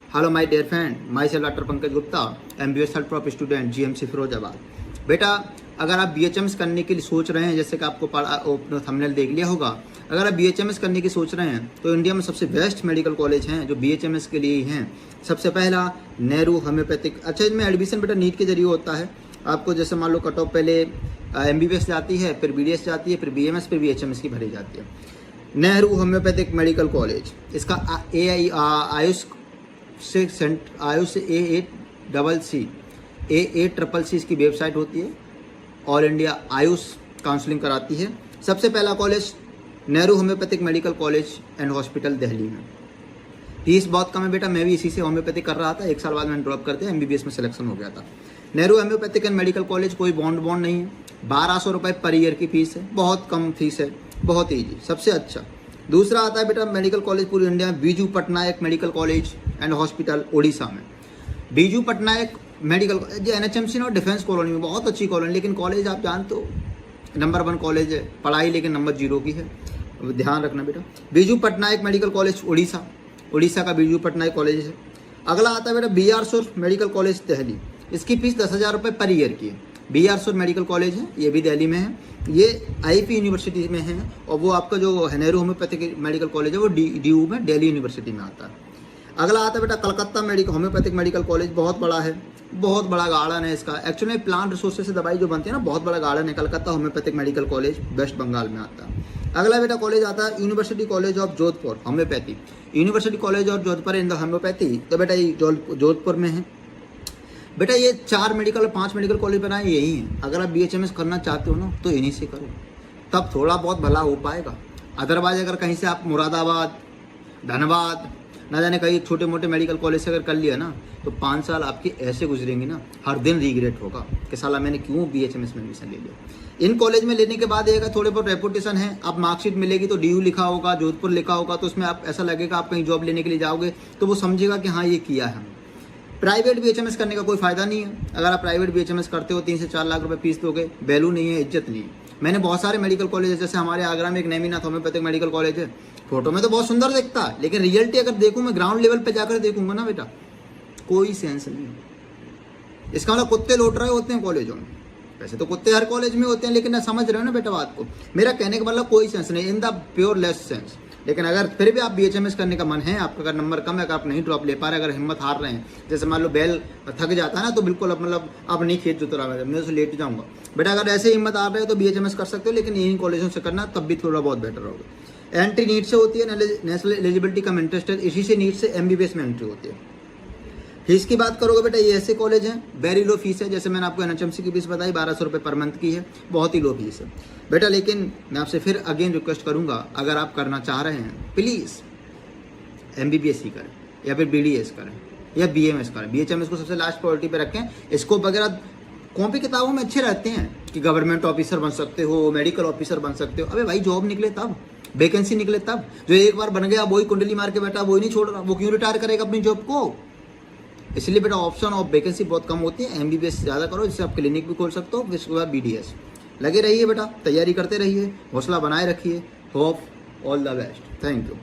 Hello my dear friend, myself doctor Pankaj Gupta, MBBS third prof student, GMC Firozabad. बेटा, अगर आप BHMS करने के लिए सोच रहे हैं, जैसे कि आपको थंबनेल देख लिया होगा, अगर आप BHMS करने की सोच रहे हैं तो इंडिया में सबसे बेस्ट मेडिकल कॉलेज हैं जो BHMS के लिए ही हैं। सबसे पहला नेहरू होम्योपैथिक। अच्छा, इनमें एडमिशन बेटा नीट के जरिए होता है। आपको जैसे मान लो कट ऑफ पहले MBBS जाती है, फिर BDS जाती है, फिर BMS, फिर BHMS की भरी जाती है। नेहरू होम्योपैथिक मेडिकल कॉलेज, इसका आयुष AACC इसकी वेबसाइट होती है। ऑल इंडिया आयुष काउंसलिंग कराती है। सबसे पहला college Nehru homeopathic medical college and hospital Delhi में। फीस बहुत कम है बेटा, मैं भी इसी से होम्योपैथिक कर रहा था, 1 साल बाद मैंने ड्रॉप कर दिया, MBBS में सिलेक्शन हो गया था। Nehru homeopathic and medical college कोई बॉन्ड नहीं है, 1200 रुपये पर ईयर की फीस है, बहुत कम फीस है, बहुत ईजी, सबसे अच्छा। दूसरा आता है बेटा मेडिकल कॉलेज पूरी इंडिया में, Biju Patnaik medical college and hospital Orissa में। बीजू पटनायक मेडिकल जो NHMC और डिफेंस कॉलोनी में, बहुत अच्छी कॉलोनी, लेकिन कॉलेज आप जानते हो नंबर 1 कॉलेज है, पढ़ाई लेकिन नंबर 0 की है, ध्यान रखना बेटा। बीजू पटनायक मेडिकल कॉलेज उड़ीसा का बीजू पटनायक कॉलेज है। अगला आता है बेटा BR सुर मेडिकल कॉलेज दिल्ली, इसकी फीस 10,000 रुपये पर ईयर की है। BR सुर मेडिकल कॉलेज है, ये भी दिल्ली में है, ये IIP यूनिवर्सिटी में है, और वो आपका जो नेहरू होम्योपैथिक मेडिकल कॉलेज है वो DU में, दिल्ली यूनिवर्सिटी में आता है। अगला आता है बेटा कलकत्ता होम्योपैथिक मेडिकल कॉलेज, बहुत बड़ा है, बहुत बड़ा गार्डन है इसका। एक्चुअली प्लांट रिसोर्सेज से दवाई जो बनती है ना, बहुत बड़ा गार्डन है। Calcutta homeopathic medical college West Bengal में आता है। अगला बेटा कॉलेज आता है university college of Jodhpur homeopathy, university college of Jodhpur in the homeopathy, तो बेटा ये जोधपुर में है। बेटा ये 4 मेडिकल 5 मेडिकल कॉलेज बनाए यही हैं। अगर आप BHMS करना चाहते हो ना तो इन्हीं से करो, तब थोड़ा बहुत भला हो पाएगा। अदरवाइज अगर कहीं से आप मुरादाबाद, धनबाद, ना जाने कहीं छोटे मोटे मेडिकल कॉलेज से अगर कर लिया ना, तो 5 साल आपके ऐसे गुजरेंगे ना, हर दिन रिग्रेट होगा कि साला मैंने क्यों BHMS में एडमिशन ले लिया। इन कॉलेज में लेने के बाद ये थोड़े बहुत रेपुटेशन है, आप मार्कशीट मिलेगी तो DU लिखा होगा, जोधपुर लिखा होगा, तो उसमें आप ऐसा लगेगा आप कहीं जॉब लेने के लिए जाओगे तो वो समझेगा कि हाँ ये किया है। प्राइवेट BHMS करने का कोई फायदा नहीं है। अगर आप प्राइवेट BHMS करते हो 3 से 4 लाख रुपए फीस दोगे, वैल्यू नहीं है, इज्जत नहीं है। मैंने बहुत सारे मेडिकल कॉलेज है, जैसे हमारे आगरा में एक नेमीनाथ होम्योपैथिक मेडिकल कॉलेज है, फोटो में तो बहुत सुंदर दिखता है, लेकिन रियलिटी अगर देखूं मैं ग्राउंड लेवल पे जाकर देखूंगा ना बेटा, कोई सेंस नहीं है। इसका मतलब कुत्ते लौट रहे होते हैं कॉलेजों में। वैसे तो कुत्ते हर कॉलेज में होते हैं, लेकिन ना समझ रहे हो ना बेटा बात को। मेरा कहने का मतलब कोई सेंस नहीं, in the pure less sense. लेकिन अगर फिर भी आप BHMS करने का मन है, आपका अगर नंबर कम है, अगर आप नहीं ड्रॉप ले पा रहे, अगर हिम्मत हार रहे हैं, जैसे मान लो बैल थक जाता है ना, तो बिल्कुल मतलब आप नहीं खेत जोत रहा है, मैं तो लेट जाऊंगा बेटा। अगर ऐसे हिम्मत हार रहे हो तो BHMS कर सकते हो, लेकिन यही कॉलेजों से करना, तब भी थोड़ा बहुत बेटर होगा। एंट्री नीट से होती है, नेशनल एलिजिबिलिटी कम इंटरेस्टेड, इसी से नीट से MBBS में एंट्री होती है। फीस की बात करोगे बेटा, ये ऐसे कॉलेज हैं वेरी लो फीस है, जैसे मैंने आपको NHMC की फीस बताई 1200 रुपये पर मंथ की है, बहुत ही लो फीस है बेटा। लेकिन मैं आपसे फिर अगेन रिक्वेस्ट करूंगा, अगर आप करना चाह रहे हैं प्लीज़ MBBS ही करें, या फिर BDS करें, या BMS करें। BHMS को सबसे लास्ट प्रायोरिटी पे रखें। इसको वगैरह कॉपी किताबों में अच्छे रहते हैं कि गवर्नमेंट ऑफिसर बन सकते हो, मेडिकल ऑफिसर बन सकते हो। अबे भाई जॉब निकले तब, वैकेंसी निकले तब। जो एक बार बन गया वही कुंडली मार के बैठा, वही नहीं छोड़ रहा, वो क्यों रिटायर करेगा अपनी जॉब को। इसलिए बेटा ऑप्शन ऑफ वैकेंसी बहुत कम होती है। MBBS ज़्यादा करो, जिससे आप क्लिनिक भी खोल सकते हो। इसके बाद BDS लगे रहिए बेटा, तैयारी करते रहिए, हौसला बनाए रखिए। Hope all the best. Thank you.